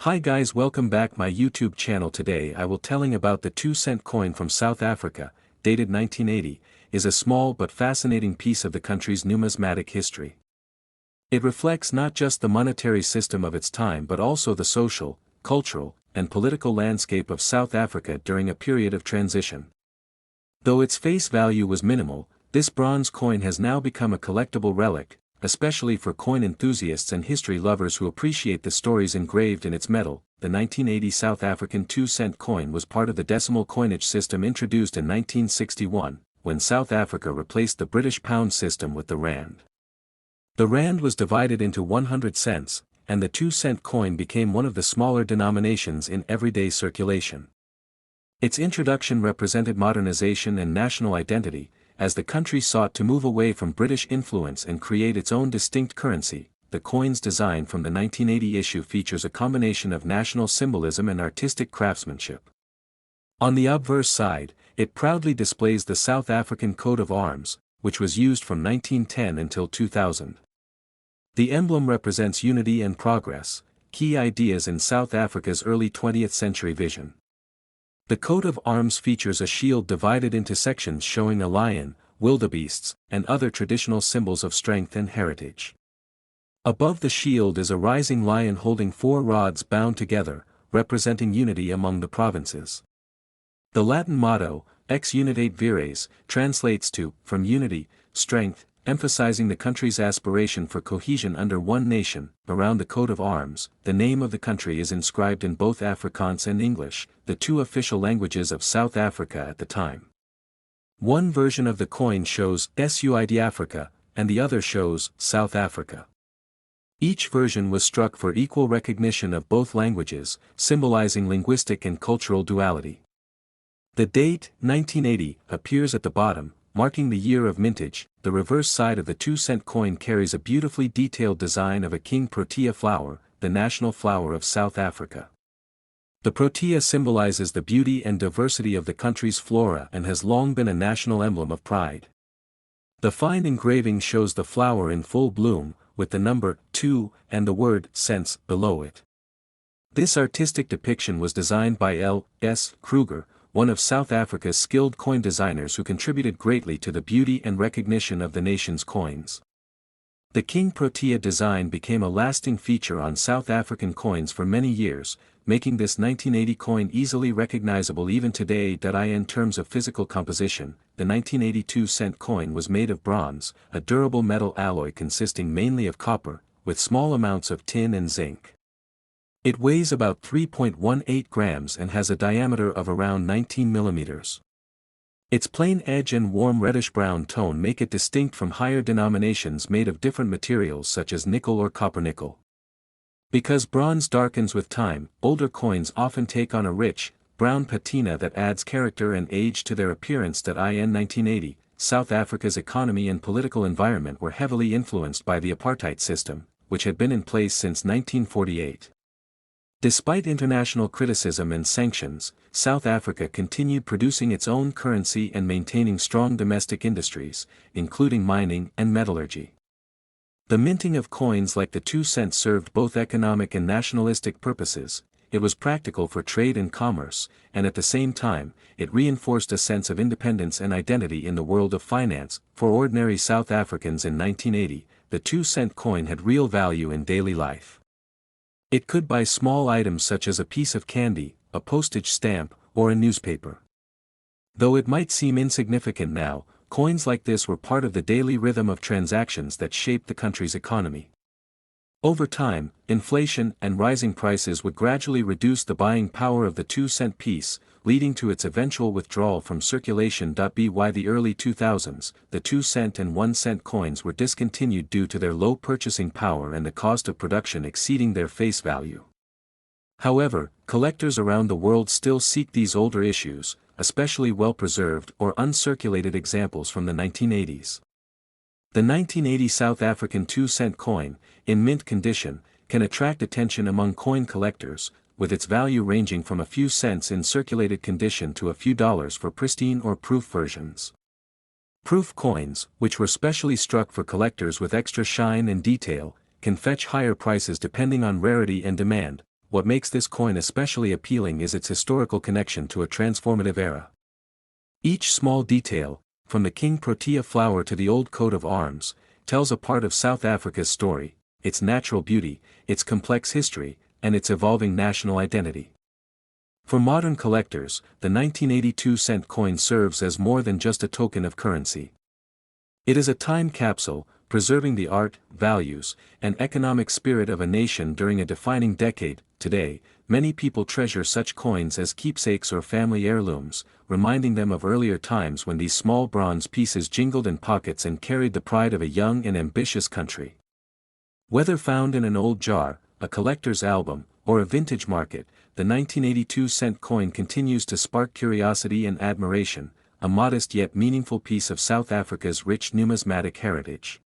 Hi guys, welcome back my YouTube channel. Today I will telling about the 2-cent coin from South Africa, dated 1980, is a small but fascinating piece of the country's numismatic history. It reflects not just the monetary system of its time but also the social, cultural, and political landscape of South Africa during a period of transition. Though its face value was minimal, this bronze coin has now become a collectible relic, especially for coin enthusiasts and history lovers who appreciate the stories engraved in its metal. The 1980 South African 2-cent coin was part of the decimal coinage system introduced in 1961, when South Africa replaced the British pound system with the rand. The rand was divided into 100 cents, and the 2-cent coin became one of the smaller denominations in everyday circulation. Its introduction represented modernization and national identity, as the country sought to move away from British influence and create its own distinct currency. The coin's design from the 1980 issue features a combination of national symbolism and artistic craftsmanship. On the obverse side, it proudly displays the South African coat of arms, which was used from 1910 until 2000. The emblem represents unity and progress, key ideas in South Africa's early 20th century vision. The coat of arms features a shield divided into sections showing a lion, wildebeests, and other traditional symbols of strength and heritage. Above the shield is a rising lion holding 4 rods bound together, representing unity among the provinces. The Latin motto, Ex Unitate Vires, translates to, from unity, strength, emphasizing the country's aspiration for cohesion under one nation. Around the coat of arms, the name of the country is inscribed in both Afrikaans and English, the 2 official languages of South Africa at the time. One version of the coin shows SUID Africa, and the other shows South Africa. Each version was struck for equal recognition of both languages, symbolizing linguistic and cultural duality. The date, 1980, appears at the bottom, marking the year of mintage. The reverse side of the 2-cent coin carries a beautifully detailed design of a King Protea flower, the national flower of South Africa. The Protea symbolizes the beauty and diversity of the country's flora and has long been a national emblem of pride. The fine engraving shows the flower in full bloom, with the number 2 and the word cents below it. This artistic depiction was designed by L.S. Kruger, one of South Africa's skilled coin designers who contributed greatly to the beauty and recognition of the nation's coins. The King Protea design became a lasting feature on South African coins for many years, making this 1980 coin easily recognizable even today. In terms of physical composition, the 1982 cent coin was made of bronze, a durable metal alloy consisting mainly of copper, with small amounts of tin and zinc. It weighs about 3.18 grams and has a diameter of around 19 millimeters. Its plain edge and warm reddish-brown tone make it distinct from higher denominations made of different materials such as nickel or copper-nickel. Because bronze darkens with time, older coins often take on a rich, brown patina that adds character and age to their appearance. In 1980, South Africa's economy and political environment were heavily influenced by the apartheid system, which had been in place since 1948. Despite international criticism and sanctions, South Africa continued producing its own currency and maintaining strong domestic industries, including mining and metallurgy. The minting of coins like the 2-cent served both economic and nationalistic purposes. It was practical for trade and commerce, and at the same time, it reinforced a sense of independence and identity in the world of finance. For ordinary South Africans in 1980, the 2-cent coin had real value in daily life. It could buy small items such as a piece of candy, a postage stamp, or a newspaper. Though it might seem insignificant now, coins like this were part of the daily rhythm of transactions that shaped the country's economy. Over time, inflation and rising prices would gradually reduce the buying power of the 2-cent piece, leading to its eventual withdrawal from circulation. By the early 2000s, the 2-cent and 1-cent coins were discontinued due to their low purchasing power and the cost of production exceeding their face value. However, collectors around the world still seek these older issues, especially well-preserved or uncirculated examples from the 1980s. The 1980 South African 2-cent coin, in mint condition, can attract attention among coin collectors, with its value ranging from a few cents in circulated condition to a few dollars for pristine or proof versions. Proof coins, which were specially struck for collectors with extra shine and detail, can fetch higher prices depending on rarity and demand, what makes this coin especially appealing is its historical connection to a transformative era. Each small detail, from the King Protea flower to the old coat of arms, tells a part of South Africa's story, its natural beauty, its complex history, and its evolving national identity. For modern collectors, the 1982-cent coin serves as more than just a token of currency. It is a time capsule, preserving the art, values, and economic spirit of a nation during a defining decade. Today, many people treasure such coins as keepsakes or family heirlooms, reminding them of earlier times when these small bronze pieces jingled in pockets and carried the pride of a young and ambitious country. Whether found in an old jar, a collector's album, or a vintage market, the 1982-cent coin continues to spark curiosity and admiration, a modest yet meaningful piece of South Africa's rich numismatic heritage.